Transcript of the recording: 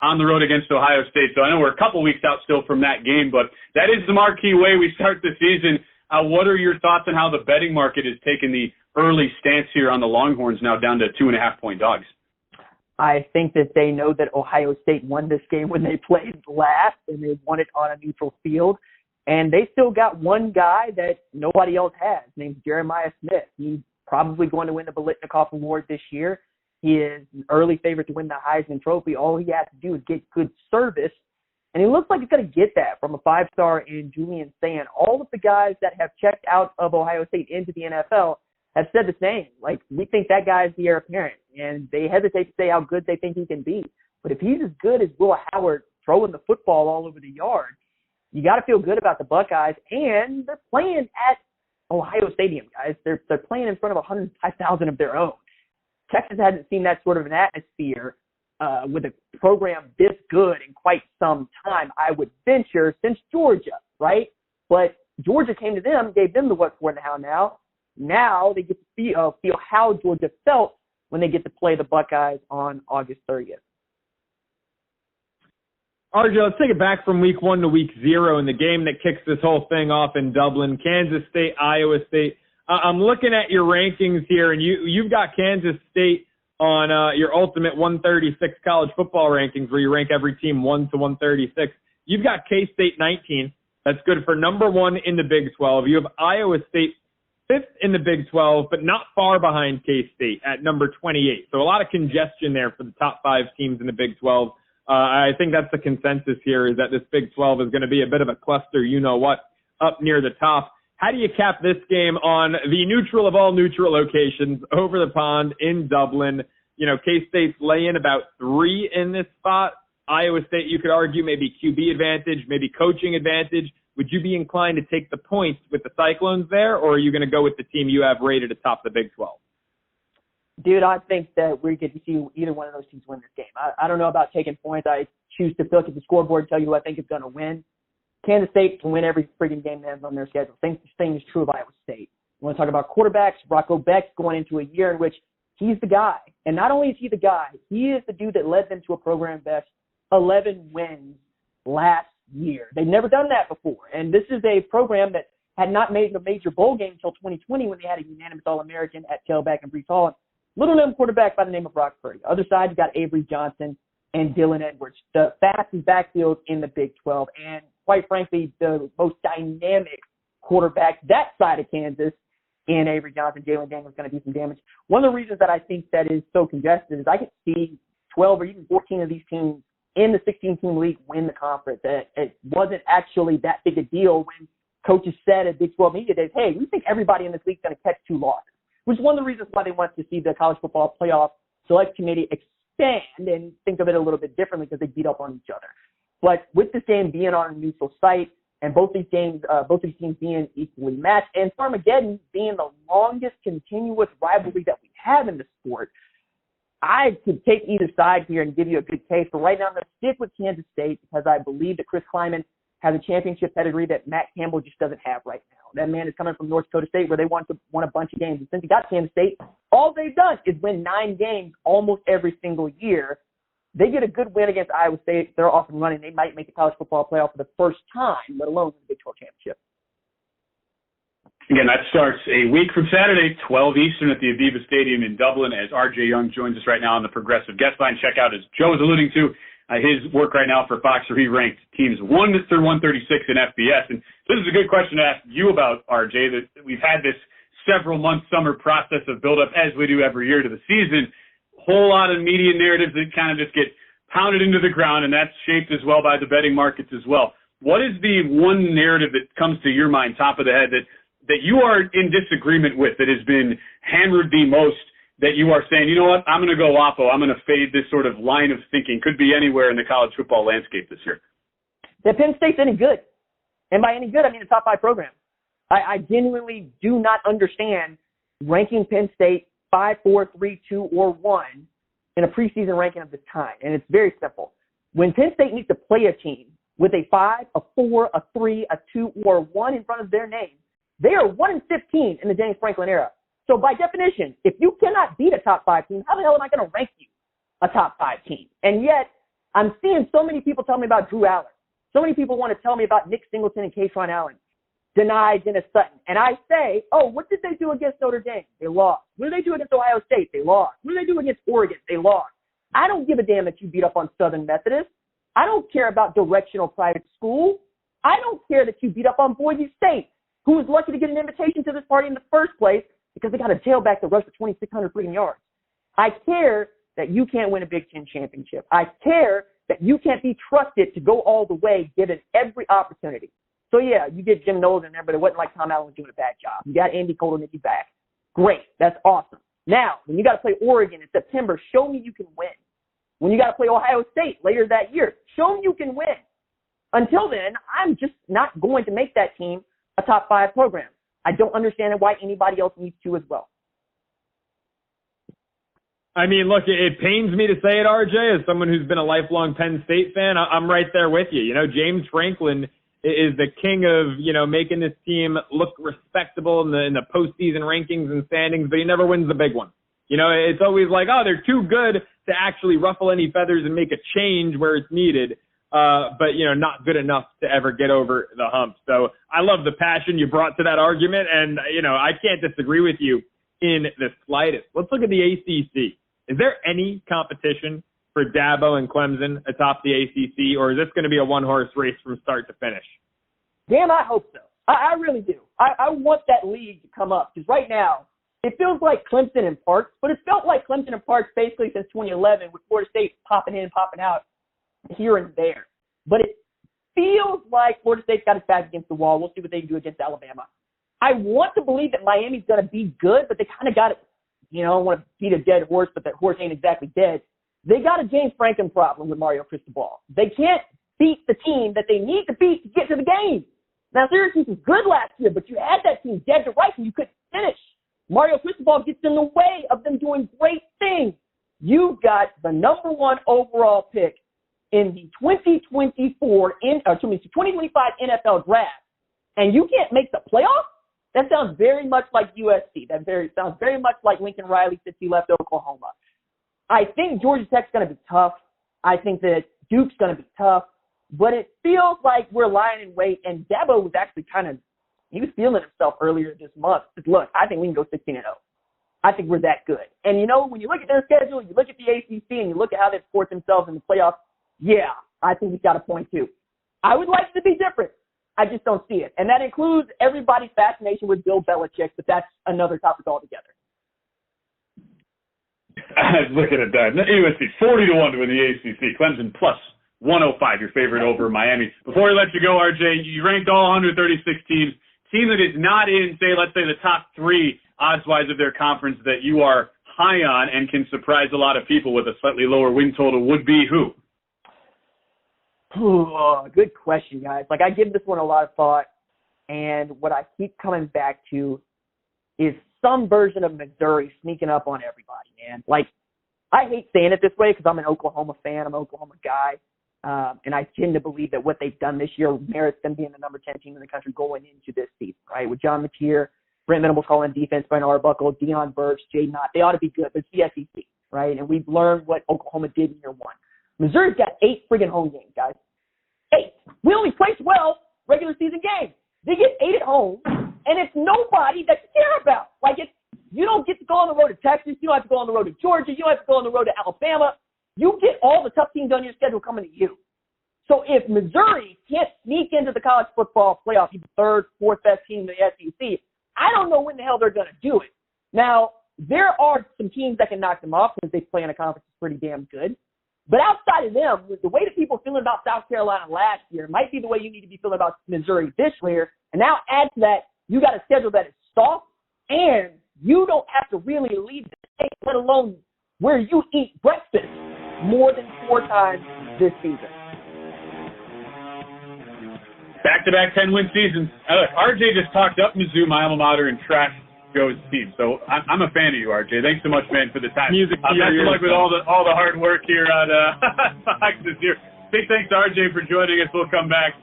on the road against Ohio State. So I know we're a couple weeks out still from that game, but that is the marquee way we start the season. What are your thoughts on how the betting market is taking the early stance here on the Longhorns now down to 2.5-point dogs? I think that they know that Ohio State won this game when they played last, and they won it on a neutral field. And they still got one guy that nobody else has, named Jeremiah Smith. He's probably going to win the Biletnikoff Award this year. He is an early favorite to win the Heisman Trophy. All he has to do is get good service. And he looks like he's going to get that from a five-star in Julian Sand. All of the guys that have checked out of Ohio State into the NFL have said the same. Like, we think that guy is the heir apparent. And they hesitate to say how good they think he can be. But if he's as good as Will Howard throwing the football all over the yard, you got to feel good about the Buckeyes. And they're playing at Ohio Stadium, guys. They're playing in front of 105,000 of their own. Texas hasn't seen that sort of an atmosphere with a program this good in quite some time, I would venture, since Georgia, right? But Georgia came to them, gave them the what, for, and the how now. Now they get to feel how Georgia felt when they get to play the Buckeyes on August 30th. RJ, let's take it back from week 1 to week 0 in the game that kicks this whole thing off in Dublin, Kansas State, Iowa State. I'm looking at your rankings here, and you've got Kansas State on your ultimate 136 college football rankings where you rank every team 1 to 136. You've got K-State 19. That's good for number 1 in the Big 12. You have Iowa State 5th in the Big 12, but not far behind K-State at number 28. So a lot of congestion there for the top 5 teams in the Big 12. I think that's the consensus here, is that this Big 12 is going to be a bit of a cluster, you-know-what, up near the top. How do you cap this game on the neutral of all neutral locations over the pond in Dublin? You know, K-State's laying about 3 in this spot. Iowa State, you could argue, maybe QB advantage, maybe coaching advantage. Would you be inclined to take the points with the Cyclones there, or are you going to go with the team you have rated atop the Big 12? Dude, I think that we get to see either one of those teams win this game. I don't know about taking points. I choose to look at the scoreboard and tell you who I think is going to win. Kansas State can win every freaking game that is on their schedule. Same thing is true of Iowa State. You want to talk about quarterbacks? Rocco Beck's going into a year in which he's the guy. And not only is he the guy, he is the dude that led them to a program best 11 wins last year. They've never done that before. And this is a program that had not made a major bowl game until 2020 when they had a unanimous All-American at tailback and Breece Hall. Little-known quarterback by the name of Brock Purdy. Other side, you got Avery Johnson and Dylan Edwards, the fastest backfield in the Big 12. And quite frankly, the most dynamic quarterback that side of Kansas in Avery Johnson. Jalen Daniels is going to do some damage. One of the reasons that I think that is so congested is I can see 12 or even 14 of these teams in the 16-team league win the conference. It wasn't actually that big a deal when coaches said at Big 12 media days, hey, we think everybody in this league is going to catch 2 losses, which is one of the reasons why they want to see the College Football Playoff Select Committee expand and think of it a little bit differently because they beat up on each other. But with this game being on a neutral site and both these teams being equally matched and Farmageddon being the longest continuous rivalry that we have in the sport, I could take either side here and give you a good case. But right now I'm going to stick with Kansas State because I believe that Chris Kleiman has a championship pedigree that Matt Campbell just doesn't have right now. That man is coming from North Dakota State where they won a bunch of games. And since he got Kansas State, all they've done is win 9 games almost every single year. They get a good win against Iowa State. They're off and running. They might make the college football playoff for the first time, let alone the Big 12 championship. Again, that starts a week from Saturday, 12 Eastern at the Aviva Stadium in Dublin, as R.J. Young joins us right now on the Progressive Guest Line. Check out, as Joe was alluding to, his work right now for Fox, where he ranked teams 1 through 136 in FBS. And this is a good question to ask you about, R.J., that we've had this several-month summer process of build-up, as we do every year to the season. Whole lot of media narratives that kind of just get pounded into the ground, and that's shaped as well by the betting markets as well. What is the one narrative that comes to your mind, top of the head, that you are in disagreement with, that has been hammered the most, that you are saying, you know what, I'm going to go Oppo, I'm going to fade this sort of line of thinking, could be anywhere in the college football landscape this year? That Penn State's any good. And by any good, I mean a top 5 program. I genuinely do not understand ranking Penn State 5, 4, 3, 2, or 1 in a preseason ranking of this kind. And it's very simple. When Penn State needs to play a team with a 5, a 4, a 3, a 2, or a 1 in front of their name, they are 1-15 in the James Franklin era. So by definition, if you cannot beat a top 5 team, how the hell am I going to rank you a top 5 team? And yet, I'm seeing so many people tell me about Drew Aller. So many people want to tell me about Nick Singleton and Kayshawn Allen. Deny Dennis Sutton. And I say, oh, what did they do against Notre Dame? They lost. What did they do against Ohio State? They lost. What did they do against Oregon? They lost. I don't give a damn that you beat up on Southern Methodist. I don't care about directional private school. I don't care that you beat up on Boise State, who was lucky to get an invitation to this party in the first place because they got a tailback that rushed for 2,600 freaking yards. I care that you can't win a Big Ten championship. I care that you can't be trusted to go all the way given every opportunity. So, yeah, you get Jim Knowles in there, but it wasn't like Tom Allen was doing a bad job. You got Andy Koldernicki back. Great. That's awesome. Now, when you got to play Oregon in September, show me you can win. When you got to play Ohio State later that year, show me you can win. Until then, I'm just not going to make that team a top 5 program. I don't understand why anybody else needs to as well. I mean, look, it pains me to say it, RJ, as someone who's been a lifelong Penn State fan. I'm right there with you. You know, James Franklin is the king of, you know, making this team look respectable in the postseason rankings and standings, but he never wins the big one. You know, it's always like, oh, they're too good to actually ruffle any feathers and make a change where it's needed, but, you know, not good enough to ever get over the hump. So I love the passion you brought to that argument, and, you know, I can't disagree with you in the slightest. Let's look at the ACC. Is there any competition for Dabo and Clemson atop the ACC, or is this going to be a one-horse race from start to finish? Damn, I hope so. I really do. I want that league to come up, because right now it feels like Clemson in parts, but it felt like Clemson in parts basically since 2011 with Florida State popping in and popping out here and there. But it feels like Florida State's got its back against the wall. We'll see what they can do against Alabama. I want to believe that Miami's going to be good, but they kind of got it. You know, I don't want to beat a dead horse, but that horse ain't exactly dead. They got a James Franklin problem with Mario Cristobal. They can't beat the team that they need to beat to get to the game. Now, Syracuse was good last year, but you had that team dead to rights and you couldn't finish. Mario Cristobal gets in the way of them doing great things. You got the number 1 overall pick in the 2025 NFL draft, and you can't make the playoffs? That sounds very much like USC. Sounds very much like Lincoln Riley since he left Oklahoma. I think Georgia Tech's going to be tough. I think that Duke's going to be tough. But it feels like we're lying in wait, and Dabo was actually he was feeling himself earlier this month. He said, look, I think we can go 16-0. I think we're that good. And, you know, when you look at their schedule, you look at the ACC, and you look at how they've scored themselves in the playoffs, yeah, I think we've got a point too. I would like it to be different. I just don't see it. And that includes everybody's fascination with Bill Belichick, but that's another topic altogether. Looking at that. USC 40-1 to win the ACC. Clemson plus 105, your favorite over Miami. Before we let you go, RJ, you ranked all 136 teams. Team that is not in, let's say the top 3 odds-wise of their conference that you are high on and can surprise a lot of people with a slightly lower win total would be who? Good question, guys. Like, I give this one a lot of thought, and what I keep coming back to is some version of Missouri sneaking up on everybody, man. Like, I hate saying it this way because I'm an Oklahoma fan. I'm an Oklahoma guy, and I tend to believe that what they've done this year merits them being the number 10 team in the country going into this season, right? With John Mateer, Brent Venables calling defense, Brian Arbuckle, Deion Burks, Jay Knott. They ought to be good, but it's the SEC, right? And we've learned what Oklahoma did in year 1. Missouri's got 8 friggin' home games, guys. 8. We only play 12 regular season games. They get 8 at home, and it's nobody that you care about. Like, you don't get to go on the road to Texas. You don't have to go on the road to Georgia. You don't have to go on the road to Alabama. You get all the tough teams on your schedule coming to you. So if Missouri can't sneak into the college football playoff, either 3rd, 4th best team in the SEC, I don't know when the hell they're going to do it. Now, there are some teams that can knock them off because they play in a conference that's pretty damn good. But outside of them, the way that people are feeling about South Carolina last year might be the way you need to be feeling about Missouri this year. And now add to that, you got a schedule that is soft, and you don't have to really leave the state, let alone where you eat breakfast more than 4 times this season. Back-to-back 10-win seasons. RJ just talked up Mizzou, my alma mater, and trashed Joe's team. So I'm a fan of you, RJ. Thanks so much, man, for the time. Music. Best of luck with all the hard work here on Fox this year. Big thanks to RJ for joining us. We'll come back